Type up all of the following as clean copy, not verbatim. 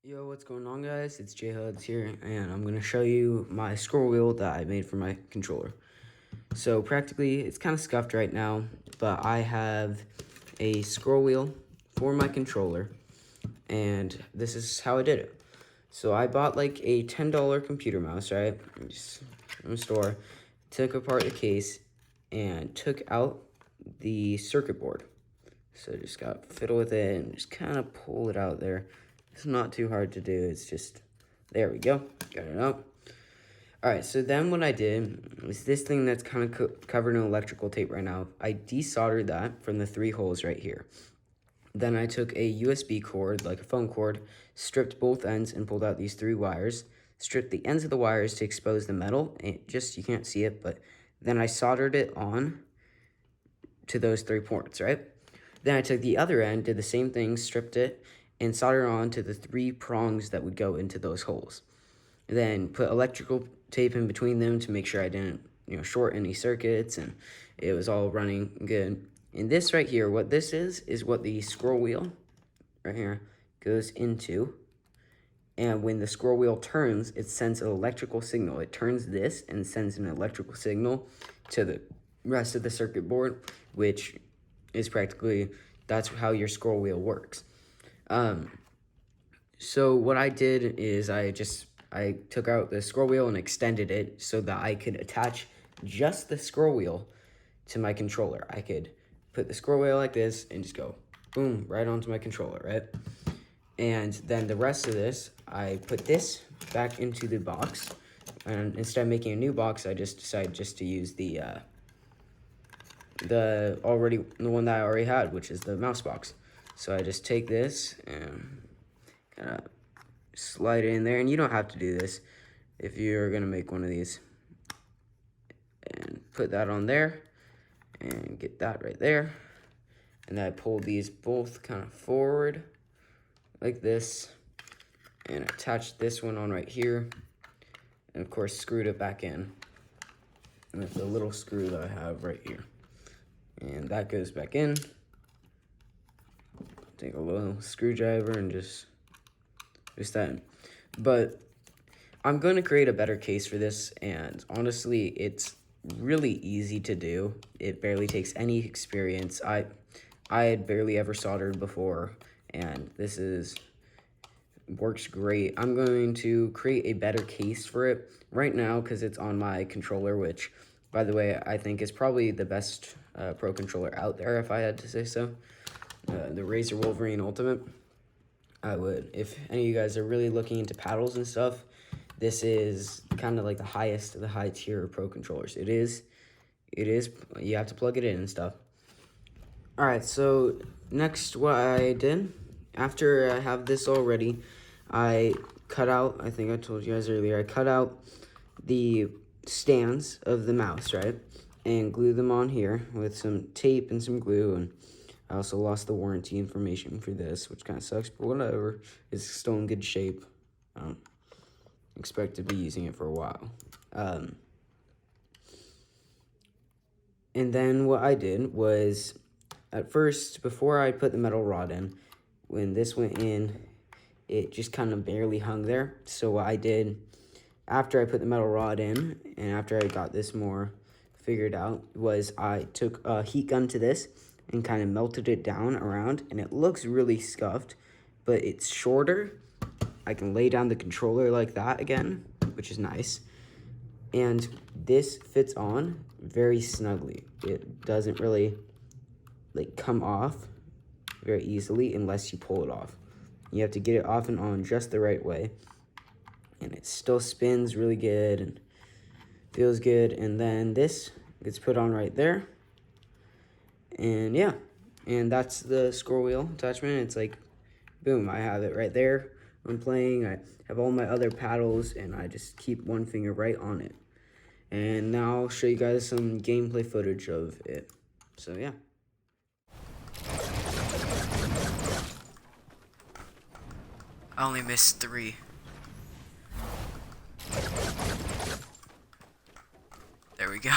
Yo, what's going on, guys? It's JHuds here, and I'm going to show you my scroll wheel that I made for my controller. So practically, it's kind of scuffed right now, but I have a scroll wheel for my controller, and this is how I did it. So I bought like a $10 computer mouse, right, just from the store, took apart the case, and took out the circuit board. So just got fiddle with it and just kind of pull it out there. It's not too hard to do. It's just, there we go. Got it out. All right, so then what I did was this thing that's kind of covered in electrical tape right now. I desoldered that from the 3 holes right here. Then I took a USB cord, like a phone cord, stripped both ends and pulled out these 3 wires. Stripped the ends of the wires to expose the metal. You can't see it, but then I soldered it on to those 3 ports, right? Then I took the other end, did the same thing, stripped it, and soldered on to the 3 prongs that would go into those holes. Then put electrical tape in between them to make sure I didn't, short any circuits, and it was all running good. And this right here, what this is what the scroll wheel right here goes into. And when the scroll wheel turns, it sends an electrical signal. It turns this and sends an electrical signal to the rest of the circuit board, which is that's how your scroll wheel works. So what I did is I took out the scroll wheel and extended it so that I could attach just the scroll wheel to my controller. I could put the scroll wheel like this and just go boom right onto my controller, right? And then the rest of this, I put this back into the box, and instead of making a new box, I just decided to use the one that I already had, which is the mouse box. So I just take this and kind of slide it in there, and you don't have to do this if you're gonna make one of these. And put that on there, and get that right there. And then I pull these both kind of forward, like this, and attach this one on right here. And of course, screwed it back in with the little screw that I have right here. And that goes back in. Take a little screwdriver and just that in. But I'm going to create a better case for this, and honestly, it's really easy to do. It barely takes any experience. I had barely ever soldered before, and works great. I'm going to create a better case for it right now because it's on my controller, which, by the way, I think is probably the best Pro controller out there, if I had to say so. The Razer Wolverine Ultimate. I would, if any of you guys are really looking into paddles and stuff, this is kind of like the highest of the high tier Pro controllers. It is, you have to plug it in and stuff. Alright, so next what I did, after I have this all ready, I cut out, I think I told you guys earlier, I cut out the stands of the mouse, right? And glue them on here with some tape and some glue, and I also lost the warranty information for this, which kind of sucks, but whatever. It's still in good shape. I don't expect to be using it for a while. And then what I did was, at first, before I put the metal rod in, when this went in, it just kind of barely hung there. So what I did, after I put the metal rod in, and after I got this more figured out, was I took a heat gun to this, and kind of melted it down around, and it looks really scuffed, but it's shorter. I can lay down the controller like that again, which is nice. And this fits on very snugly. It doesn't really come off very easily unless you pull it off. You have to get it off and on just the right way. And it still spins really good and feels good. And then this gets put on right there. And yeah, and that's the scroll wheel attachment. It's like, boom, I have it right there. I'm playing, I have all my other paddles, and I just keep one finger right on it. And now I'll show you guys some gameplay footage of it. So yeah. I only missed 3. There we go.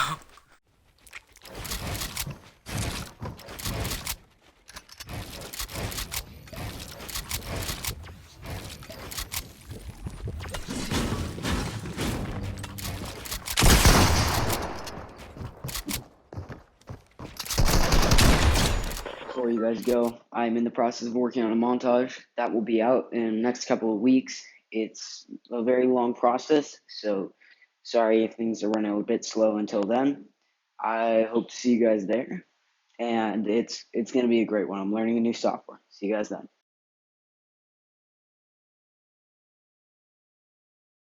before you guys go, I'm in the process of working on a montage that will be out in the next couple of weeks. It's a very long process, so sorry if things are running a bit slow until then. I hope to see you guys there, and it's going to be a great one. I'm learning a new software. See you guys then.